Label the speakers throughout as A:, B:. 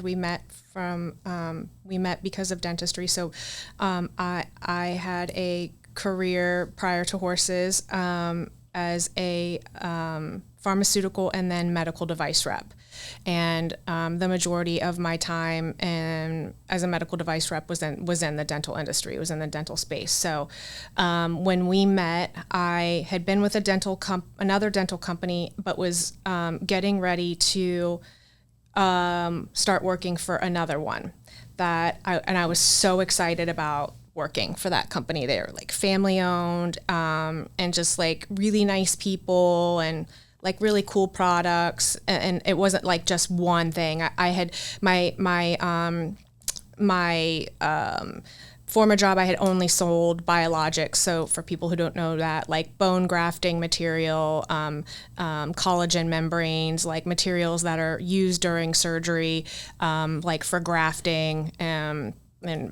A: We met because of dentistry. So I had a career prior to horses as a pharmaceutical and then medical device rep. And the majority of my time as a medical device rep was in the dental industry. It was in the dental space. So when we met, I had been with another dental company, but was getting ready to start working for another one. I was so excited about working for that company. They were like family owned and just like really nice people and like really cool products, and it wasn't like just one thing. I had my former job, I had only sold biologics. So for people who don't know that, like bone grafting material, collagen membranes, like materials that are used during surgery, like for grafting and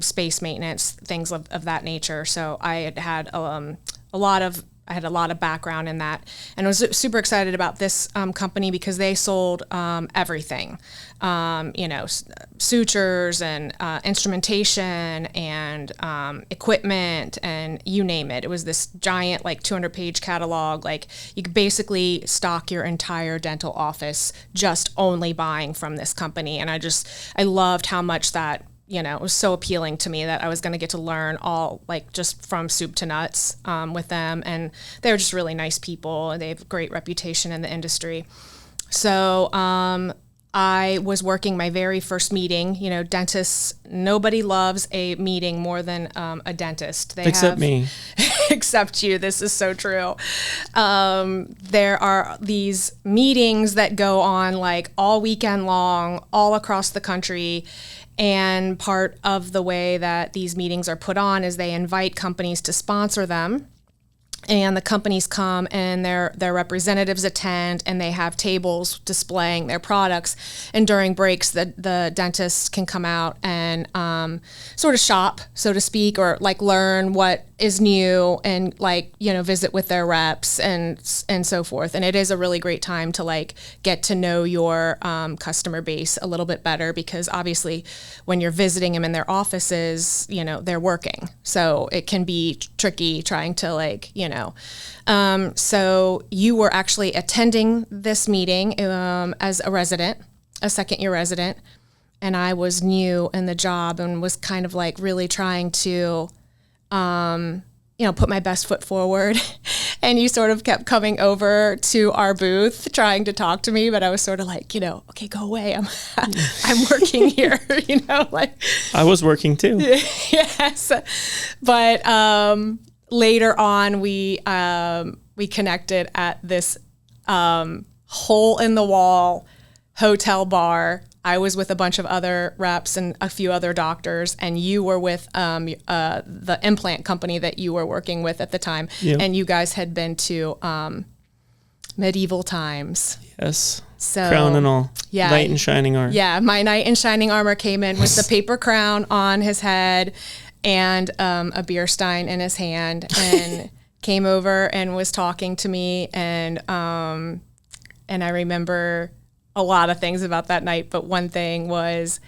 A: space maintenance, things of that nature. So I had a lot of background in that, and I was super excited about this company because they sold everything, sutures and instrumentation and equipment and you name it. It was this giant, like 200-page catalog. Like you could basically stock your entire dental office just only buying from this company. And I loved how much that, it was so appealing to me that I was going to get to learn all, like, just from soup to nuts with them. And they were just really nice people, and they have a great reputation in the industry. So I was working my very first meeting. Dentists, nobody loves a meeting more than a dentist.
B: Except me.
A: Except you. This is so true. There are these meetings that go on like all weekend long, all across the country. And part of the way that these meetings are put on is they invite companies to sponsor them. And the companies come and their representatives attend, and they have tables displaying their products. And during breaks, the dentists can come out and sort of shop, so to speak, or like learn what is new and visit with their reps and so forth. And it is a really great time to like get to know your customer base a little bit better, because obviously when you're visiting them in their offices, they're working. So it can be tricky trying to so you were actually attending this meeting as a second-year resident, and I was new in the job and was kind of like really trying to, put my best foot forward. And you sort of kept coming over to our booth trying to talk to me, but I was sort of like, okay, go away. I'm working here,
B: I was working too.
A: Yes. But, later on, we connected at this hole in the wall hotel bar. I was with a bunch of other reps and a few other doctors, and you were with the implant company that you were working with at the time. Yep. And you guys had been to medieval times.
B: Yes.
A: So,
B: crown and all.
A: Yeah.
B: Knight in shining armor.
A: Yeah, my knight in shining armor came in with the paper crown on his head and a beer stein in his hand, and came over and was talking to me, and I remember a lot of things about that night, but one thing was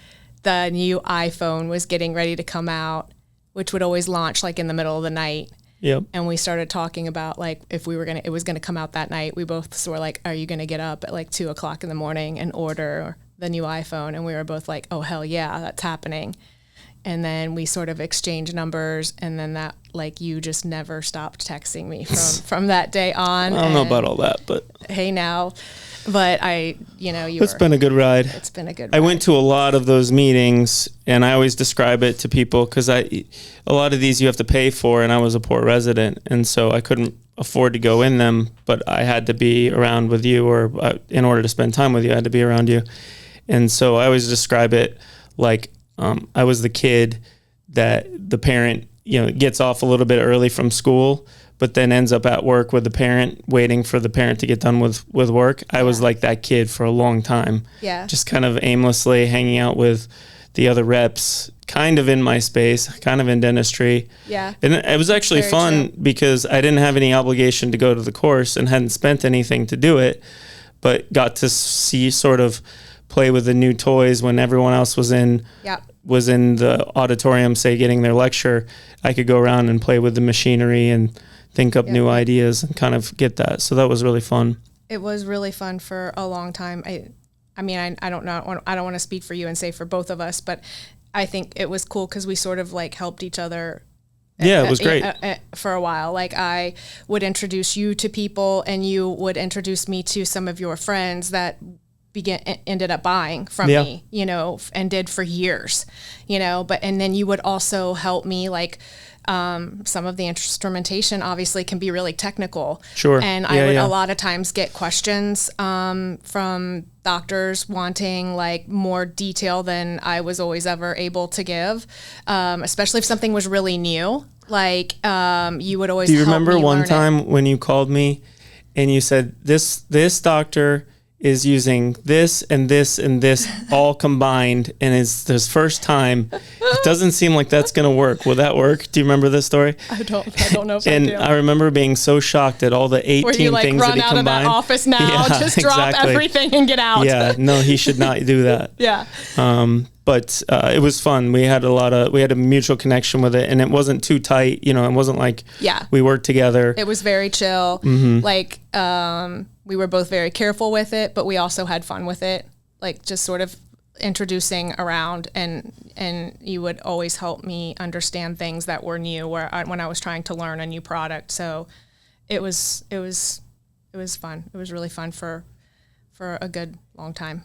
A: the new iPhone was getting ready to come out, which would always launch like in the middle of the night.
B: Yep.
A: And we started talking about like if it was gonna come out that night. We both were like, "Are you gonna get up at like 2:00 in the morning and order the new iPhone?" And we were both like, "Oh hell yeah, that's happening." And then we sort of exchanged numbers, and then that, like, you just never stopped texting me from that day on.
B: I don't know about all that, but
A: hey now. But
B: it's been a good ride.
A: It's been a good ride.
B: I went to a lot of those meetings, and I always describe it to people because a lot of these you have to pay for, and I was a poor resident, and so I couldn't afford to go in them, but I had to be around with you, or in order to spend time with you, I had to be around you. And so I always describe it like I was the kid that the parent, gets off a little bit early from school, but then ends up at work with the parent, waiting for the parent to get done with work. I was like that kid for a long time.
A: Yeah.
B: Just kind of aimlessly hanging out with the other reps, kind of in my space, kind of in dentistry.
A: Yeah.
B: And it was actually
A: Very
B: fun
A: true.
B: Because I didn't have any obligation to go to the course and hadn't spent anything to do it, but got to see sort of play with the new toys when everyone else was in the auditorium, say getting their lecture. I could go around and play with the machinery and think up new ideas and kind of get that. So that was really fun.
A: It was really fun for a long time. I mean, I don't know. I don't want to speak for you and say for both of us, but I think it was cool because we sort of like helped each other.
B: Yeah, it was great.
A: For a while. Like I would introduce you to people and you would introduce me to some of your friends that ended up buying from me, you know, and did for years, you know, and then you would also help me like, some of the instrumentation obviously can be really technical.
B: Sure.
A: And I would a lot of times get questions from doctors wanting like more detail than I was always ever able to give, especially if something was really new. Like you would always.
B: Do you
A: help
B: remember
A: me
B: one
A: learn
B: time
A: it.
B: when you called me and you said this doctor is using this and this and this all combined, and it's his first time. It doesn't seem like that's going to work. Will that work? Do you remember this story?
A: I don't know if
B: and
A: I do.
B: I remember being so shocked at all the 18
A: Where you like
B: things
A: run
B: that he
A: out
B: combined.
A: of that office now, just drop everything and get out.
B: Yeah, no, he should not do that.
A: Yeah.
B: But it was fun. We had a mutual connection with it, and it wasn't too tight. You know, it wasn't like we worked together.
A: It was very chill. Like we were both very careful with it, but we also had fun with it. Like just sort of introducing around, and you would always help me understand things that were new when I was trying to learn a new product. So it was fun. It was really fun for a good long time.